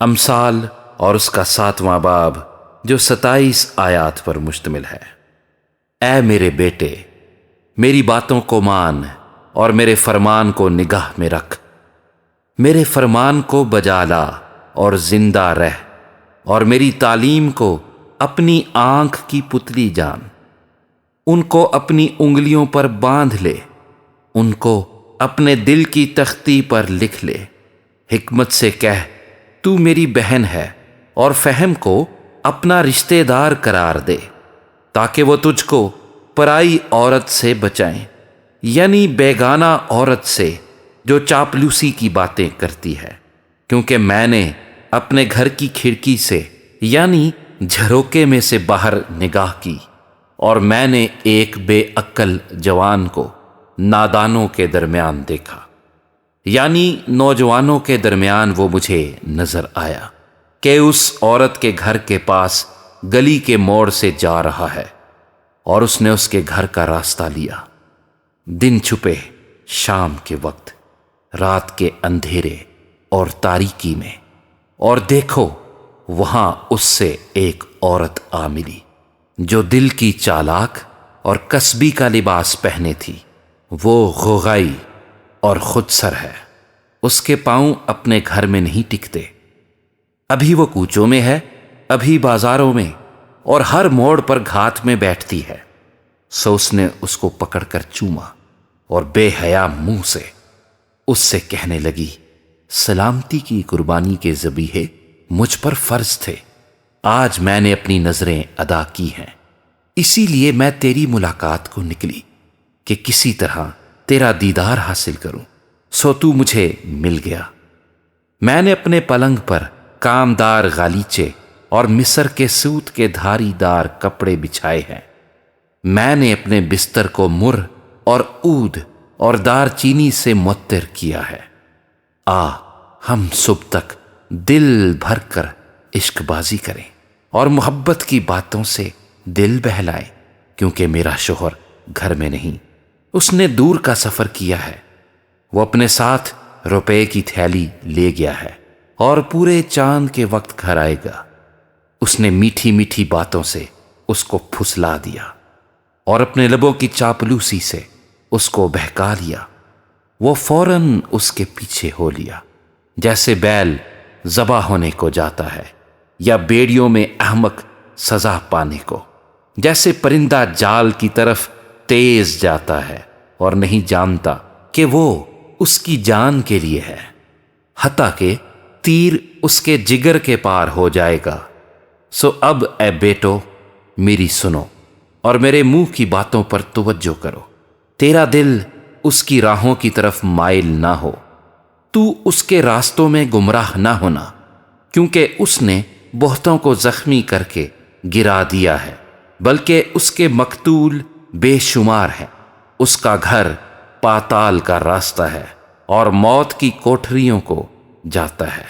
امثال اور اس کا 7واں باب جو 27 آیات پر مشتمل ہے۔ اے میرے بیٹے، میری باتوں کو مان اور میرے فرمان کو نگاہ میں رکھ، میرے فرمان کو بجا لا اور زندہ رہ، اور میری تعلیم کو اپنی آنکھ کی پتلی جان، ان کو اپنی انگلیوں پر باندھ لے، ان کو اپنے دل کی تختی پر لکھ لے۔ حکمت سے کہہ تو میری بہن ہے، اور فہم کو اپنا رشتہ دار قرار دے، تاکہ وہ تجھ کو پرائی عورت سے بچائیں، یعنی بیگانہ عورت سے جو چاپلوسی کی باتیں کرتی ہے، کیونکہ میں نے اپنے گھر کی کھڑکی سے یعنی جھروکے میں سے باہر نگاہ کی، اور میں نے ایک بے عقل جوان کو نادانوں کے درمیان دیکھا، یعنی نوجوانوں کے درمیان وہ مجھے نظر آیا کہ اس عورت کے گھر کے پاس گلی کے موڑ سے جا رہا ہے، اور اس نے اس کے گھر کا راستہ لیا، دن چھپے شام کے وقت، رات کے اندھیرے اور تاریکی میں، اور دیکھو وہاں اس سے ایک عورت آ ملی جو دل کی چالاک اور کسبی کا لباس پہنے تھی، وہ غوغائی اور خود سر ہے، اس کے پاؤں اپنے گھر میں نہیں ٹکتے، ابھی وہ کوچوں میں ہے، ابھی بازاروں میں، اور ہر موڑ پر گھات میں بیٹھتی ہے۔ سو اس نے اس کو پکڑ کر چوما، اور بے حیا منہ سے اس سے کہنے لگی، سلامتی کی قربانی کے ذبیحے مجھ پر فرض تھے، آج میں نے اپنی نظریں ادا کی ہیں، اسی لیے میں تیری ملاقات کو نکلی کہ کسی طرح تیرا دیدار حاصل کروں، سو تو مجھے مل گیا۔ میں نے اپنے پلنگ پر کامدار غالیچے اور مصر کے سوت کے دھاری دار کپڑے بچھائے ہیں، میں نے اپنے بستر کو مر اور عود اور دار چینی سے معطر کیا ہے۔ آ ہم صبح تک دل بھر کر عشق بازی کریں اور محبت کی باتوں سے دل بہلائیں، کیونکہ میرا شوہر گھر میں نہیں، اس نے دور کا سفر کیا ہے، وہ اپنے ساتھ روپے کی تھیلی لے گیا ہے، اور پورے چاند کے وقت گھر آئے گا۔ اس نے میٹھی میٹھی باتوں سے اس کو پھسلا دیا، اور اپنے لبوں کی چاپلوسی سے اس کو بہکا لیا، وہ فوراً اس کے پیچھے ہو لیا، جیسے بیل ذبح ہونے کو جاتا ہے، یا بیڑیوں میں احمق سزا پانے کو، جیسے پرندہ جال کی طرف تیز جاتا ہے اور نہیں جانتا کہ وہ اس کی جان کے لیے ہے، حتیٰ کہ تیر اس کے جگر کے پار ہو جائے گا۔ سو اب اے بیٹو میری سنو، اور میرے منہ کی باتوں پر توجہ کرو، تیرا دل اس کی راہوں کی طرف مائل نہ ہو، تو اس کے راستوں میں گمراہ نہ ہونا، کیونکہ اس نے بہتوں کو زخمی کر کے گرا دیا ہے، بلکہ اس کے مقتول بے شمار ہیں، اس کا گھر پاتال کا راستہ ہے اور موت کی کوٹھریوں کو جاتا ہے۔